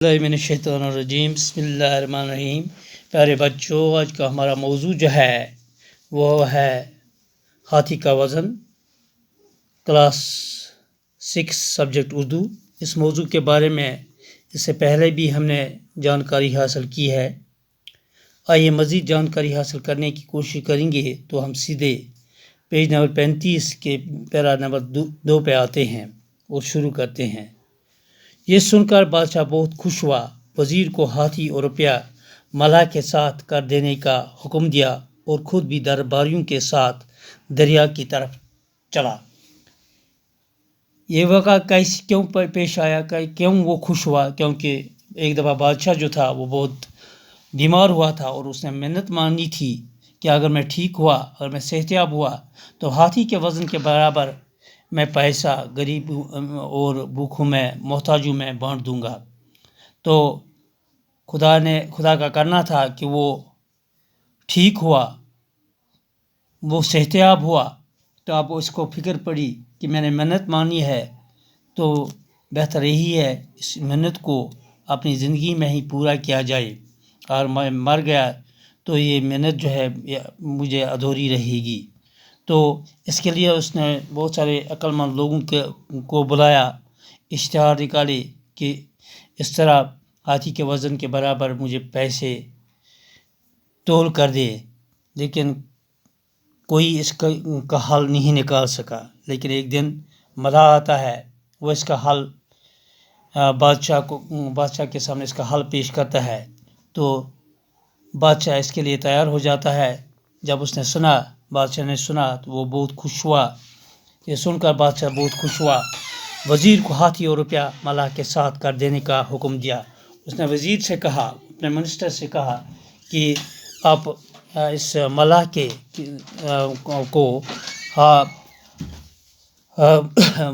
मिनश्शैतानिर्रजीम बिस्मिल्लाहिर्रहमानिर्रहीम। प्यारे बच्चों, आज का हमारा मौजू जो है वो है हाथी का वज़न, क्लास 6 सब्जेक्ट उर्दू। इस मौजू के बारे में इससे पहले भी हमने जानकारी हासिल की है। आइए मज़ीद जानकारी हासिल करने की कोशिश करेंगे तो हम सीधे पेज नंबर 35 के पैरा नंबर 2 पे आते हैं और शुरू करते हैं। ये सुनकर बादशाह बहुत खुश हुआ, वज़ीर को हाथी और रुपया मलाह के साथ कर देने का हुक्म दिया और खुद भी दरबारियों के साथ दरिया की तरफ चला। ये वाक़ा कैसे क्यों पेश आया, क्यों वो खुश हुआ? क्योंकि एक दफ़ा बादशाह जो था वो बहुत बीमार हुआ था और उसने मिन्नत मांगी थी कि अगर मैं ठीक हुआ, अगर मैं सेहतयाब हुआ तो हाथी के वज़न के बराबर मैं पैसा गरीब और भूखों में, मोहताजों में बांट दूंगा। तो खुदा का करना था कि वो ठीक हुआ, वो सेहतयाब हुआ। तो अब उसको फिक्र पड़ी कि मैंने मिन्नत मानी है तो बेहतर यही है इस मिन्नत को अपनी ज़िंदगी में ही पूरा किया जाए, और मैं मर गया तो ये मिन्नत जो है मुझे अधूरी रहेगी। तो इसके लिए उसने बहुत सारे अक्लमंद लोगों को बुलाया, इश्तिहार निकाले कि इस तरह हाथी के वज़न के बराबर मुझे पैसे तोल कर दे, लेकिन कोई इसका हल नहीं निकाल सका। लेकिन एक दिन मलाह आता है, वो इसका हल बादशाह के सामने इसका हल पेश करता है। तो बादशाह इसके लिए तैयार हो जाता है। जब उसने सुना, बादशाह ने सुना तो वो बहुत खुश हुआ। ये सुनकर बादशाह बहुत खुश हुआ, वज़ीर को हाथी और रुपया मलाह के साथ कर देने का हुक्म दिया। उसने वज़ीर से कहा, अपने मिनिस्टर से कहा कि आप इस मलाह के को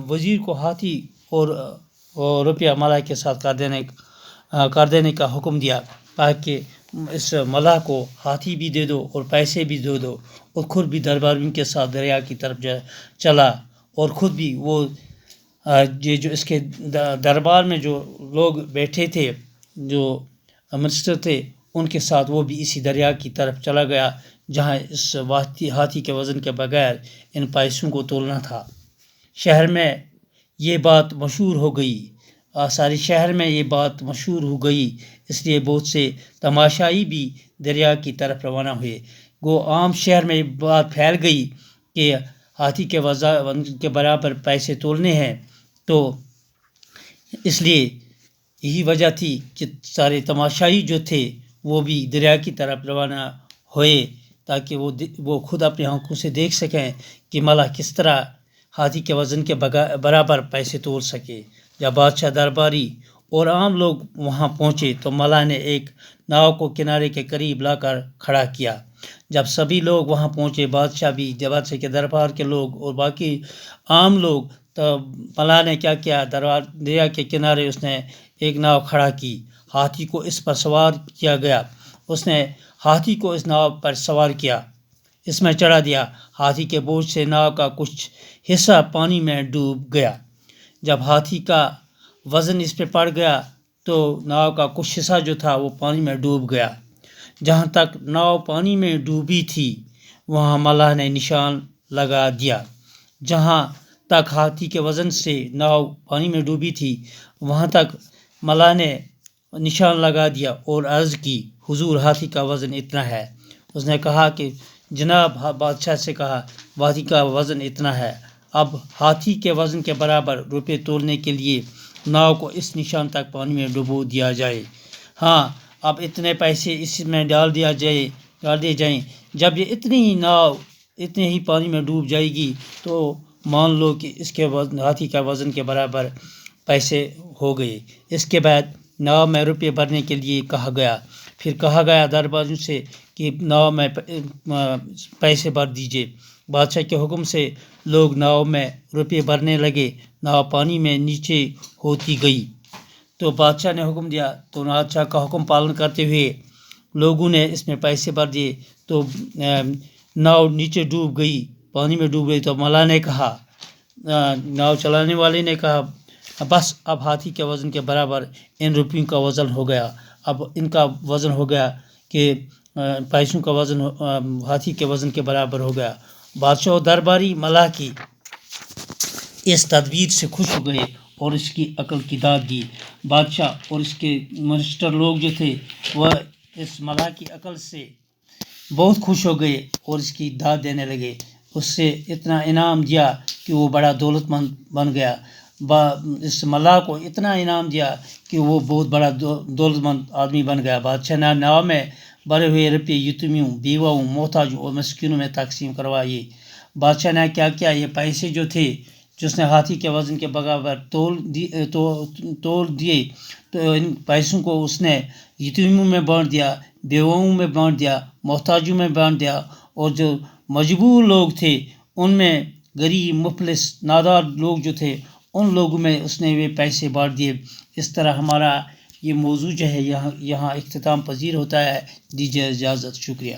वज़ीर को हाथी और रुपया मलाह के साथ कर देने का हुक्म दिया, ताकि इस मलाह को हाथी भी दे दो और पैसे भी दे दो और ख़ुद भी दरबारियों के साथ दरिया की तरफ चला। और ख़ुद भी वो ये जो इसके दरबार में जो लोग बैठे थे, जो मिनिस्टर थे, उनके साथ वो भी इसी दरिया की तरफ चला गया जहाँ इस हाथी के वज़न के बगैर इन पैसों को तोलना था। शहर में ये बात मशहूर हो गई, सारे शहर में ये बात मशहूर हो गई, इसलिए बहुत से तमाशाई भी दरिया की तरफ रवाना हुए। वो आम शहर में ये बात फैल गई कि हाथी के वज़न के बराबर पैसे तोलने हैं। तो इसलिए यही वजह थी कि सारे तमाशाई जो थे वो भी दरिया की तरफ रवाना हुए, ताकि वो खुद अपनी आंखों से देख सकें कि मलाह किस तरह हाथी के वज़न के बराबर पैसे तोल सके। जब बादशाह, दरबारी और आम लोग वहाँ पहुँचे तो मलाह ने एक नाव को किनारे के करीब लाकर खड़ा किया। जब सभी लोग वहाँ पहुँचे, बादशाह के दरबार के लोग और बाकी आम लोग, तो मलाह ने क्या किया, दरिया के किनारे उसने एक नाव खड़ा की। हाथी को इस पर सवार किया गया। उसने हाथी को इस नाव पर सवार किया, इसमें चढ़ा दिया। हाथी के बोझ से नाव का कुछ हिस्सा पानी में डूब गया। जब हाथी का वज़न इस पे पड़ गया तो नाव का कुछ हिस्सा जो था वो पानी में डूब गया। जहाँ तक नाव पानी में डूबी थी वहाँ मलाह ने निशान लगा दिया। जहाँ तक हाथी के वज़न से नाव पानी में डूबी थी वहाँ तक मलाह ने निशान लगा दिया और अर्ज़ की, हुजूर हाथी का वज़न इतना है। उसने कहा कि जनाब, बादशाह से कहा, हाथी का वज़न इतना है। अब हाथी के वज़न के बराबर रुपये तोलने के लिए नाव को इस निशान तक पानी में डुबो दिया जाए। हाँ, अब इतने पैसे इसमें डाल दिए जाएं। जब ये इतने ही पानी में डूब जाएगी तो मान लो कि इसके हाथी का वज़न के बराबर पैसे हो गए। इसके बाद नाव में रुपये भरने के लिए कहा गया। फिर कहा गया दरबारियों से कि नाव में पैसे भर दीजिए। बादशाह के हुक्म से लोग नाव में रुपये भरने लगे। नाव पानी में नीचे होती गई। तो बादशाह ने हुक्म दिया, तो बादशाह का हुक्म पालन करते हुए लोगों ने इसमें पैसे भर दिए। तो नाव नीचे डूब गई, पानी में डूब गई। तो मलाह ने कहा, नाव चलाने वाले ने कहा, بس اب ہاتھی کے وزن کے برابر ان روپیوں کا وزن ہو گیا. اب ان کا وزن ہو گیا کہ پیسوں کا وزن ہاتھی کے وزن کے برابر ہو گیا. بادشاہ و درباری ملاح کی اس تدبیر سے خوش ہو گئے اور اس کی عقل کی داد دی. بادشاہ اور اس کے منسٹر لوگ جو تھے وہ اس ملاح کی عقل سے بہت خوش ہو گئے اور اس کی داد دینے لگے. اس سے اتنا انعام دیا کہ وہ بڑا دولت مند بن گیا. اس ملاح کو اتنا انعام دیا کہ وہ بہت بڑا دولت مند آدمی بن گیا. بادشاہ نے نو میں بڑے ہوئے روپے یتیموں، بیواؤں، محتاجوں اور مسکینوں میں تقسیم کروائے. بادشاہ نے کیا کیا، یہ پیسے جو تھے جس نے ہاتھی کے وزن کے برابر تول دیے تو ان پیسوں کو اس نے یتیموں میں بانٹ دیا، بیواؤں میں بانٹ دیا، محتاجوں میں بانٹ دیا، اور جو مجبور لوگ تھے ان میں غریب، مفلس، نادار لوگ جو تھے ان لوگوں میں اس نے یہ پیسے بانٹ دیے. اس طرح ہمارا یہ موضوع جو ہے یہاں اختتام پذیر ہوتا ہے. دیجیے اجازت. شکریہ.